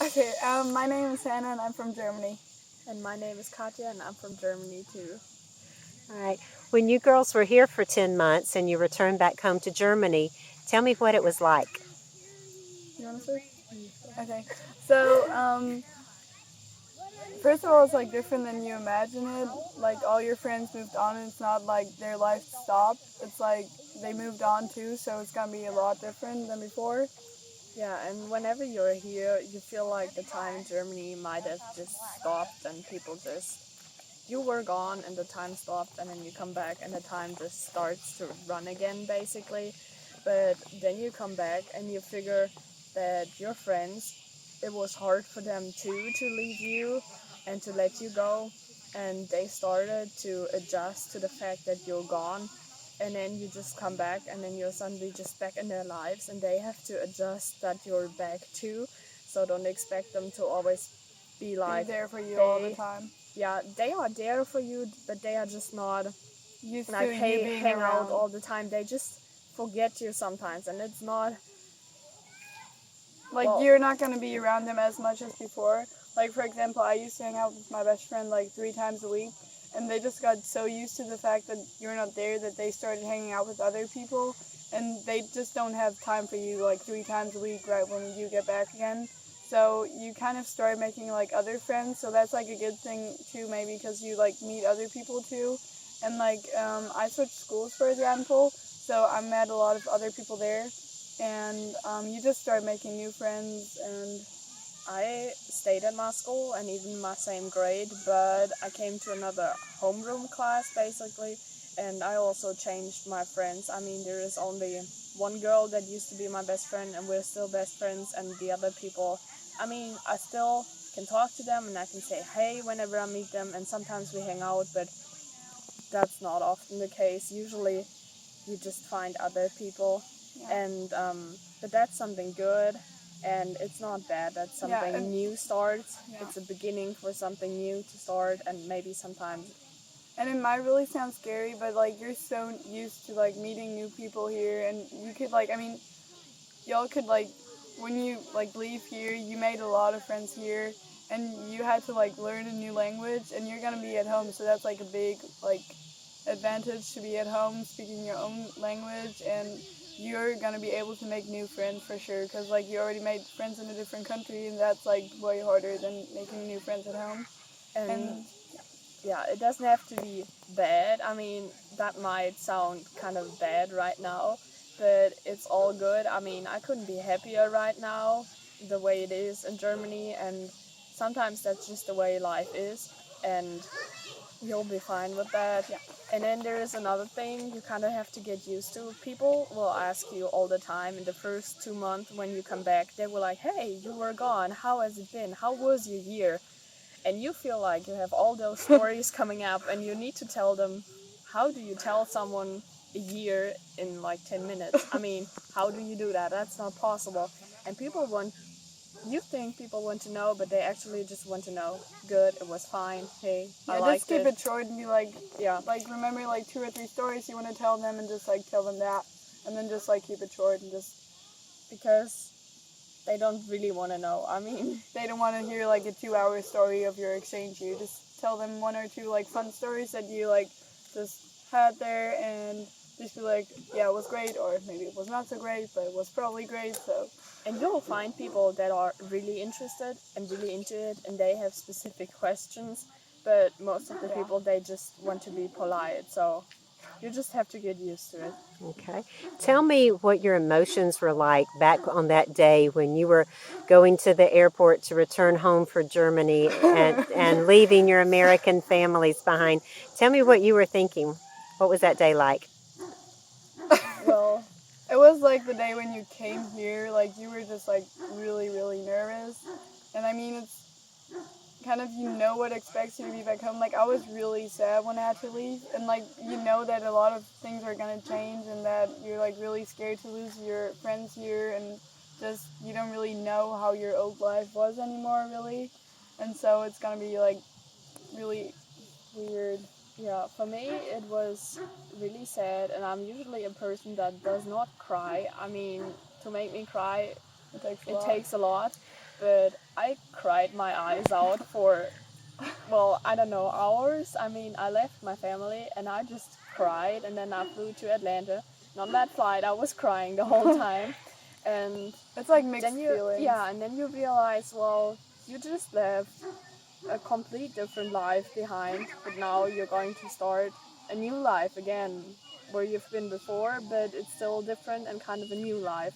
Okay, my name is Hannah and I'm from Germany. And my name is Katja and I'm from Germany too. All right. When you girls were here for 10 months and you returned back home to Germany, tell me what it was like. You want to say? Okay, so first of all, it's like different than you imagine it. Like all your friends moved on, and it's not like their life stopped. It's like they moved on too, so it's gonna be a lot different than before. Yeah, and whenever you're here, you feel like the time in Germany might have just stopped and people just, you were gone and the time stopped and then you come back and the time just starts to run again basically. But then you come back and you figure that your friends, it was hard for them too to leave you and to let you go, and they started to adjust to the fact that you're gone, and then you just come back and then you're suddenly just back in their lives and they have to adjust that you're back too. So don't expect them to always be like there for you all the time. Yeah, they are there for you, but they are just not Used like, to hey, you being hang around out all the time. They just forget you sometimes, and it's not like you're not gonna be around them as much as before. Like for example, I used to hang out with my best friend like 3 times a week, and they just got so used to the fact that you're not there that they started hanging out with other people, and they just don't have time for you like 3 times a week right when you get back again. So you kind of start making like other friends, so that's like a good thing too, maybe because you like meet other people too. And like I switched schools, for example, so I met a lot of other people there, and you just start making new friends. And I stayed at my school and even my same grade, but I came to another homeroom class basically, and I also changed my friends. I mean, there is only one girl that used to be my best friend, and we're still best friends, and the other people, I mean, I still can talk to them and I can say hey whenever I meet them, and sometimes we hang out, but that's not often the case. Usually you just find other people, and but that's something good, and it's not bad that something new starts. It's a beginning for something new to start, and maybe sometimes, and it might really sound scary, but like you're so used to like meeting new people here, and you could like, I mean, y'all could like, when you like leave here, you made a lot of friends here, and you had to like learn a new language, and you're gonna be at home, so that's like a big like advantage to be at home speaking your own language, and you're gonna be able to make new friends for sure, because like you already made friends in a different country, and that's like way harder than making new friends at home. and yeah, it doesn't have to be bad. I mean, that might sound kind of bad right now, but it's all good. I mean, I couldn't be happier right now the way it is in Germany, and sometimes that's just the way life is, and you'll be fine with that. And then there is another thing you kind of have to get used to. People will ask you all the time in the first 2 months when you come back, they were like, hey, you were gone, how has it been, how was your year? And you feel like you have all those stories coming up, and you need to tell them. How do you tell someone a year in like 10 minutes? I mean, how do you do that? That's not possible. And people want, you think people want to know, but they actually just want to know, good, it was fine, hey, I liked it. Just keep it short and be like, like remember like 2 or 3 stories you want to tell them, and just like tell them that, and then just like keep it short, and just, because they don't really want to know. I mean, they don't want to hear like a 2-hour story of your exchange. You just tell them 1 or 2 like fun stories that you like just had there, and just be like, yeah, it was great, or maybe it was not so great, but it was probably great. So, and you'll find people that are really interested and really into it, and they have specific questions, but most of the people, they just want to be polite. So you just have to get used to it. Okay. Tell me what your emotions were like back on that day when you were going to the airport to return home for Germany and leaving your American families behind. Tell me what you were thinking. What was that day like? Well, it was like the day when you came here, like you were just like really, really nervous. And I mean, it's kind of, you know what expects you to be back home. Like I was really sad when I had to leave, and like you know that a lot of things are gonna change, and that you're like really scared to lose your friends here, and just you don't really know how your old life was anymore, really. And so it's gonna be like really weird. Yeah, for me it was really sad, and I'm usually a person that does not cry. I mean, to make me cry, It takes a it lot. takes a lot, but I cried my eyes out for, well, I don't know, hours. I mean, I left my family and I just cried, and then I flew to Atlanta. And on that flight, I was crying the whole time. And It's like mixed then feelings. and then you realize, well, you just left a complete different life behind, but now you're going to start a new life again where you've been before, but it's still different and kind of a new life.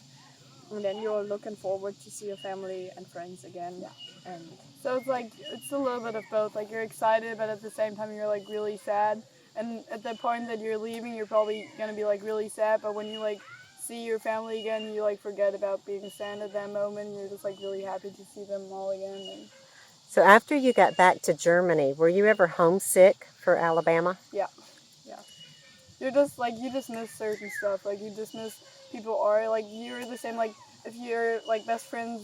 And then you're looking forward to see your family and friends again. Yeah. And So it's like, it's a little bit of both. Like, you're excited, but at the same time, you're like really sad. And at the point that you're leaving, you're probably gonna be like really sad. But when you like see your family again, you like forget about being sad at that moment. You're just like really happy to see them all again. And So after you got back to Germany, were you ever homesick for Alabama? yeah. You're just like, you just miss certain stuff. Like, you just miss people are like, you're the same. Like, if you're like best friends,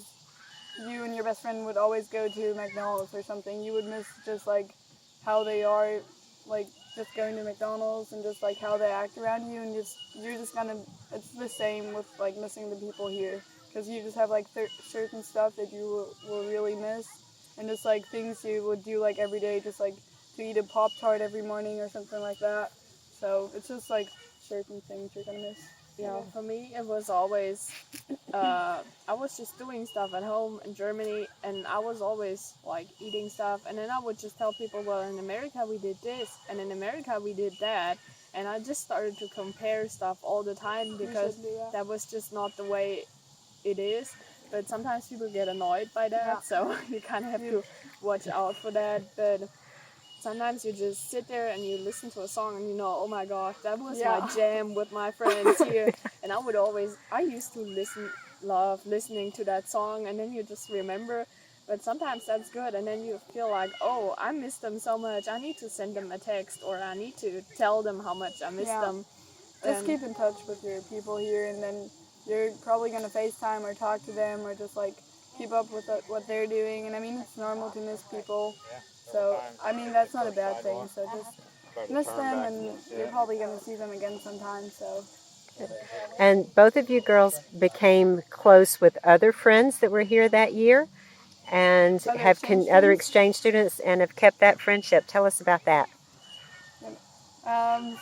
you and your best friend would always go to McDonald's or something, you would miss just like how they are, like just going to McDonald's and just like how they act around you, and just you're just gonna, it's the same with like missing the people here, because you just have like certain stuff that you will really miss, and just like things you would do like every day, just like to eat a Pop-Tart every morning or something like that. So it's just like certain things you're gonna miss. yeah, for me, it was always, I was just doing stuff at home in Germany, and I was always like eating stuff, and then I would just tell people, well, in America we did this, and in America we did that, and I just started to compare stuff all the time because should do that. that was just not the way it is. But sometimes people get annoyed by that, Yeah. so you kind of have to watch out for that. But sometimes you just sit there and you listen to a song and you know, oh my gosh, that was my jam with my friends here. And I used to love listening to that song, and then you just remember. But sometimes that's good, and then you feel like, oh, I miss them so much. I need to send them a text, or I need to tell them how much I miss them. Just keep in touch with your people here, and then you're probably going to FaceTime or talk to them, or just like keep up with what they're doing. And I mean, it's normal to miss people. So, I mean, that's not a bad thing. So just miss them, and you're probably going to see them again sometime. So. And both of you girls became close with other friends that were here that year, and other exchange students, and have kept that friendship. Tell us about that.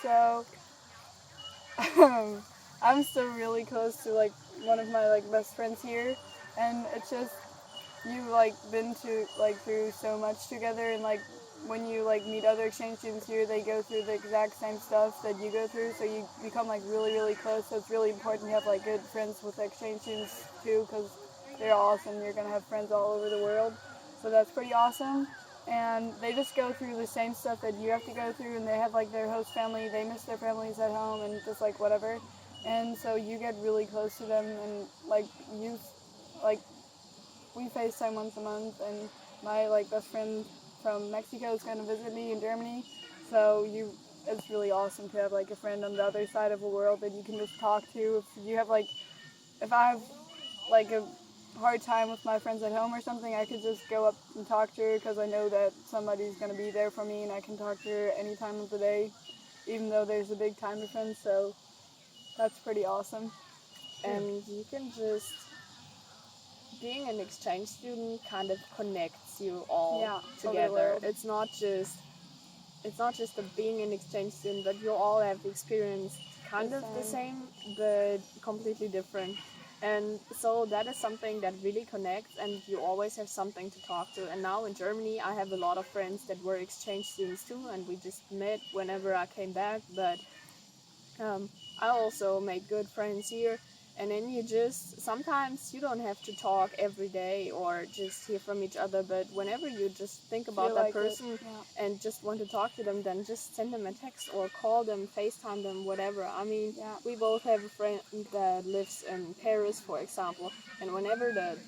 So I'm still really close to like one of my like best friends here, and it's just, you've like been to like through so much together, and like when you like meet other exchange students here, they go through the exact same stuff that you go through, so you become like really really close. So it's really important to have like good friends with exchange students too, because they're awesome. You're gonna have friends all over the world, so that's pretty awesome. And they just go through the same stuff that you have to go through, and they have like their host family, they miss their families at home, and just like whatever. And so you get really close to them, and like you, like we FaceTime once a month, and my like best friend from Mexico is going to visit me in Germany. So it's really awesome to have like a friend on the other side of the world that you can just talk to. If I have like a hard time with my friends at home or something, I could just go up and talk to her, because I know that somebody's going to be there for me, and I can talk to her any time of the day, even though there's a big time difference. So that's pretty awesome. And you can just, being an exchange student kind of connects you all together. It's not just the being an exchange student, but you all have experienced kind of the same, but completely different. And so that is something that really connects, and you always have something to talk to. And now in Germany, I have a lot of friends that were exchange students too, and we just met whenever I came back. But I also made good friends here. And then sometimes you don't have to talk every day or just hear from each other, but whenever you just think about that person and just want to talk to them, then just send them a text or call them, FaceTime them, whatever. I mean, we both have a friend that lives in Paris, for example, and whenever the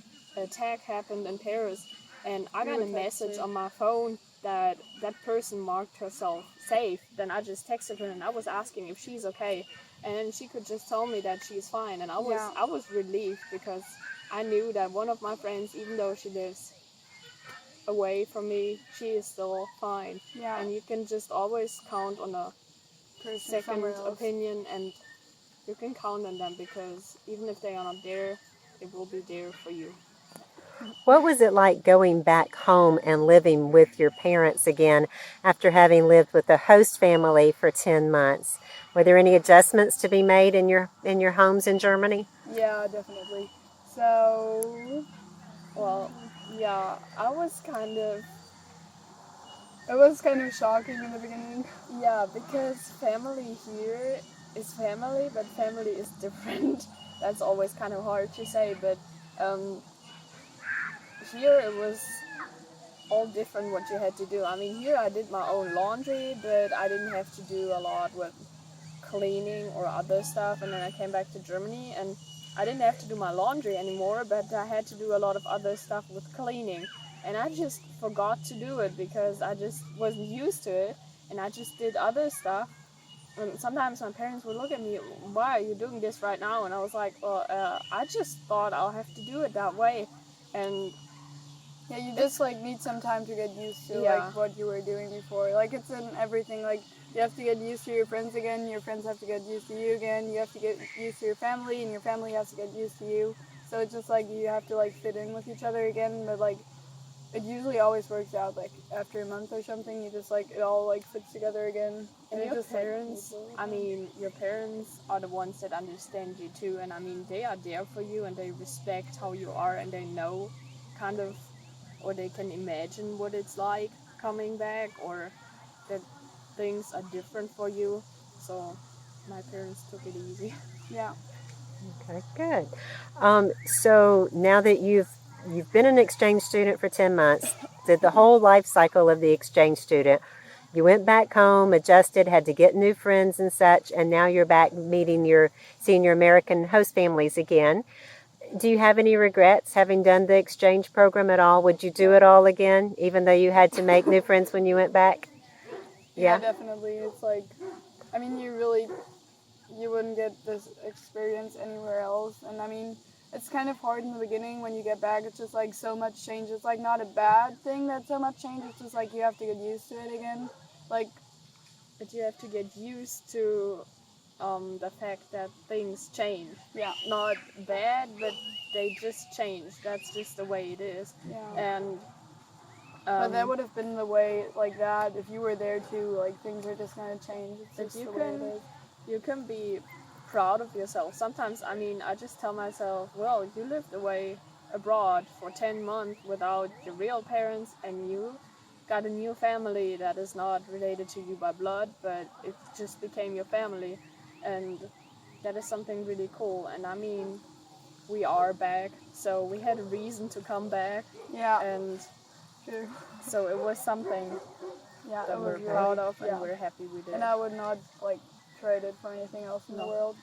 attack happened in Paris, and I got a message on my phone that person marked herself safe, then I just texted her and I was asking if she's okay. And she could just tell me that she's fine, and I was relieved, because I knew that one of my friends, even though she lives away from me, she is still fine. Yeah. And you can just always count on a second opinion, and you can count on them, because even if they are not there, they will be there for you. What was it like going back home and living with your parents again after having lived with the host family for 10 months? Were there any adjustments to be made in your homes in Germany? Yeah, definitely. So Well, yeah, it was kind of shocking in the beginning. yeah, because family here is family, but family is different. That's always kind of hard to say, but um, here it was all different what you had to do. I mean, here I did my own laundry, but I didn't have to do a lot with cleaning or other stuff. And then I came back to Germany and I didn't have to do my laundry anymore, but I had to do a lot of other stuff with cleaning. And I just forgot to do it because I just wasn't used to it, and I just did other stuff. And sometimes my parents would look at me, why are you doing this right now? And I was like, well, I just thought I'll have to do it that way. And Yeah, you just like need some time to get used to Yeah. like what you were doing before. Like it's in everything. Like you have to get used to your friends again. Your friends have to get used to you again. You have to get used to your family, and your family has to get used to you. So it's just like you have to like fit in with each other again. But like it usually always works out. Like after a month or something, you just like it all like fits together again. And it your just, like, parents, I mean, your parents are the ones that understand you too. And I mean, they are there for you and they respect how you are and they know kind of, or they can imagine what it's like coming back or that things are different for you. So my parents took it easy. yeah. Okay, good. So now that you've been an exchange student for 10 months, did the whole life cycle of the exchange student. You went back home, adjusted, had to get new friends and such, and now you're back seeing your American host families again. Do you have any regrets having done the exchange program at all? Would you do it all again, even though you had to make new friends when you went back? Yeah, Yeah. definitely. It's like, I mean, you wouldn't get this experience anywhere else. And I mean, it's kind of hard in the beginning when you get back. It's just like so much change. It's like not a bad thing that so much change. It's just like you have to get used to it again. Like, But you have to get used to the fact that things change. yeah, Not bad, but they just change. That's just the way it is. yeah. And But that would have been the way like that if you were there too. Like things are just gonna change. It's But just you the way it can is. you can be proud of yourself. Sometimes, I mean, I just tell myself, well, you lived away abroad for 10 months without your real parents, and you got a new family that is not related to you by blood, but it just became your family, and that is something really cool. And I mean, we are back, so we had a reason to come back, Yeah, and true. so it was something Yeah, that it we're was proud really, of, and yeah. we're happy we did. And I would not like trade it for anything else in the No. world.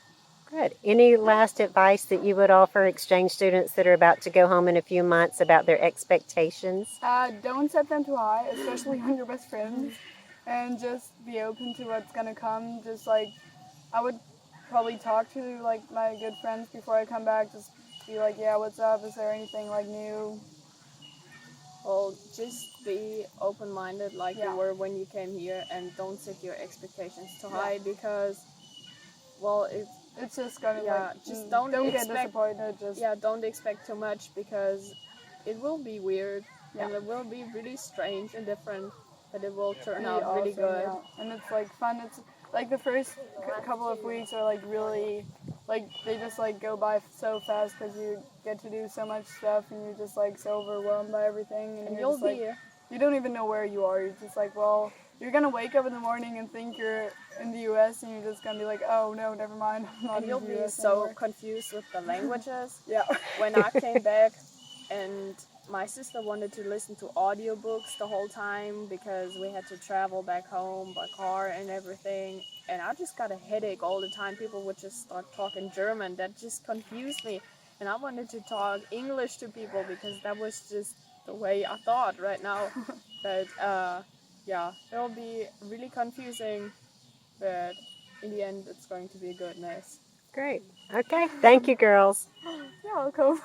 Good. Any last advice that you would offer exchange students that are about to go home in a few months about their expectations? Don't set them too high, especially on your best friends, and just be open to what's gonna come. Just like I would probably talk to like my good friends before I come back. Just be like, yeah, what's up? Is there anything like new? Well, just be open-minded like Yeah. you were when you came here, and don't set your expectations too Yeah. high because, well, It's just gonna Yeah, like just don't get expect- disappointed. Just don't expect too much because it will be weird Yeah. and it will be really strange and different, but it will turn be out really awesome, good. yeah. And it's like fun. It's like the first couple of weeks are like really like they just like go by so fast because you get to do so much stuff and you're just like so overwhelmed by everything and And you're you'll just, like, be you don't even know where you are. You're just like, well, you're gonna wake up in the morning and think you're in the U.S. and you're just gonna be like, oh no, never mind, I'm not and in you'll the be U.S. so anymore. confused with the languages. Yeah. When I came back and my sister wanted to listen to audiobooks the whole time because we had to travel back home by car and everything, and I just got a headache all the time. People would just start talking German. That just confused me, and I wanted to talk English to people because that was just the way I thought right now. But yeah, it'll be really confusing, but in the end it's going to be a good mess. Great. Okay. Thank you, girls. Yeah, I'll go.